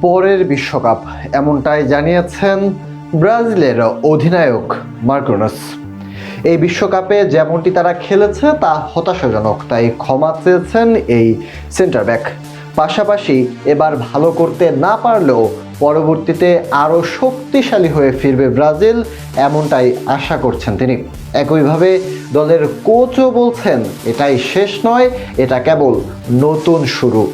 পরের বিশ্বকাপ, এমনটাই জানিয়েছেন ব্রাজিলের অধিনায়ক মার্কোনোস। এই বিশ্বকাপে যেমনটি তারা খেলেছে তা হতাশাজনক, তাই ক্ষমা চেয়েছেন এই সেন্টার ব্যাক। পাশাপাশি এবার ভালো করতে না পারলেও পরবর্তীতে আরও শক্তিশালী হয়ে ফিরবে ব্রাজিল, এমনটাই আশা করছেন তিনি। একইভাবে দলের কোচও বলছেন এটাই শেষ নয়, এটা কেবল নতুন শুরু।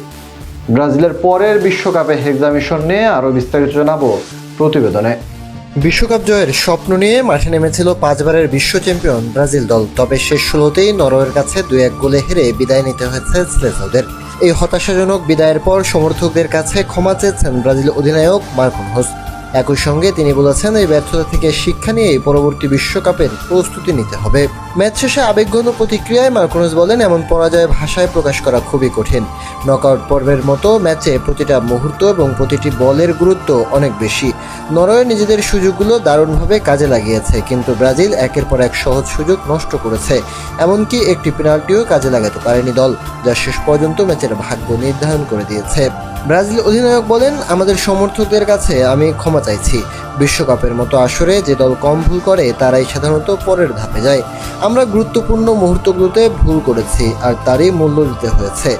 ব্রাজিলের পরের বিশ্বকাপে হেক্সামিশন নিয়ে আরও বিস্তারিত জানাবো প্রতিবেদনে। বিশ্বকাপ জয়ের স্বপ্ন নিয়ে মাঠে নেমেছিল 5 বারের বিশ্ব চ্যাম্পিয়ন ব্রাজিল দল। তবে শেষ 16তেই নরওয়ের কাছে 2-1 গোলে হেরে বিদায় নিতে হয়েছে সেলেসাওদের। এই হতাশাজনক বিদায়ের পর সমর্থকদের কাছে ক্ষমা চেয়েছেন ব্রাজিল অধিনায়ক মার্কোনোস। একই সঙ্গে তিনি বলেছেন এই ব্যর্থতা থেকে শিক্ষা নিয়েই পরবর্তী বিশ্বকাপের প্রস্তুতি নিতে হবে। ম্যাচ শেষে আবেগঘন প্রতিক্রিয়ায় মার্কোনোস বলেন, এমন পরাজয় ভাষায় প্রকাশ করা খুবই কঠিন। নকআউট পর্বের মতো ম্যাচে প্রতিটা মুহূর্ত এবং প্রতিটি বলের গুরুত্ব অনেক বেশি। নরওয়ে নিজেদের সুযোগগুলো দারুণভাবে কাজে লাগিয়েছে, কিন্তু ব্রাজিল একের পর এক সহজ সুযোগ নষ্ট করেছে। এমনকি একটি পেনাল্টিও কাজে লাগাতে পারেনি দল, যা শেষ পর্যন্ত ম্যাচের ভাগ্য নির্ধারণ করে দিয়েছে। ব্রাজিল অধিনায়ক বলেন, আমাদের সমর্থকদের কাছে আমি ক্ষমা চাইছি। বিশ্বকাপের মতো আসরে যে দল কম ভুল করে তারাই সাধারণত পরের ধাপে যায়। আমরা গুরুত্বপূর্ণ মুহূর্তগুলোতে ভুল করেছি, আর তারই মূল্য দিতে হয়েছে।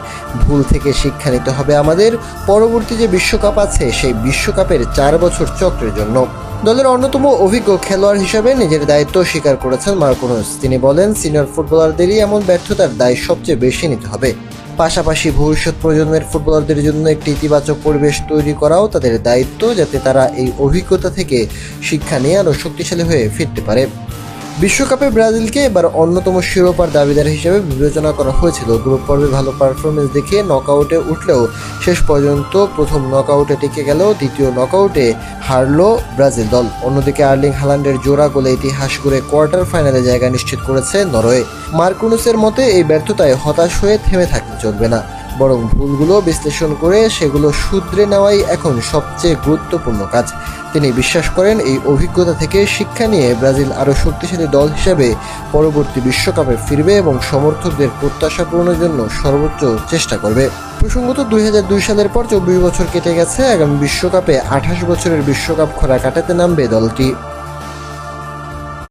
ভুল থেকে শিক্ষা নিতে হবে আমাদের। পরবর্তী যে বিশ্বকাপ আছে সেই বিশ্বকাপের 4 বছর চক্রের জন্য। দলের অন্যতম অভিজ্ঞ খেলোয়াড় হিসেবে নিজের দায়িত্ব স্বীকার করেছেন মার্কোনোস। তিনি বলেন, সিনিয়র ফুটবলারদেরই এমন ব্যর্থতার দায় সবচেয়ে বেশি নিতে হবে। পাশাপাশি ভবিষ্যৎ প্রজন্মের ফুটবলারদের জন্য একটি ইতিবাচক পরিবেশ তৈরি করাও তাদের দায়িত্ব, যাতে তারা এই অভিজ্ঞতা থেকে শিক্ষা নিয়ে আরও শক্তিশালী হয়ে ফিরতে পারে। বিশ্বকাপে ব্রাজিলকে এবার অন্যতম শিরোপার দাবিদার হিসেবে বিবেচনা করা হয়েছিল। গ্রুপ পর্বে ভালো পারফরমেন্স দেখিয়ে নকআউটে উঠলেও শেষ পর্যন্ত প্রথম নকআউটে টিকে গেল, দ্বিতীয় নকআউটে হারল ব্রাজিল দল। অন্যদিকে আর্লিং হালান্ডের জোড়া গোলে ইতিহাস গড়ে কোয়ার্টার ফাইনালে জায়গা নিশ্চিত করেছে নরওয়ে। মার্কোনোসের মতে এই ব্যর্থতায় হতাশ হয়ে থেমে থাকতে চলবে না, বরং ভুলগুলো বিশ্লেষণ করে সেগুলো শুধরে নেওয়াই এখন সবচেয়ে গুরুত্বপূর্ণ কাজ। তিনি বিশ্বাস করেন এই অভিজ্ঞতা থেকে শিক্ষা নিয়ে ব্রাজিল আরও শক্তিশালী দল হিসেবে পরবর্তী বিশ্বকাপে ফিরবে এবং সমর্থকদের প্রত্যাশা পূরণের জন্য সর্বোচ্চ চেষ্টা করবে। প্রসঙ্গত 2002 সালের পর 24 বছর কেটে গেছে। আগামী বিশ্বকাপে 28 বছরের বিশ্বকাপ খরা কাটাতে নামবে দলটি।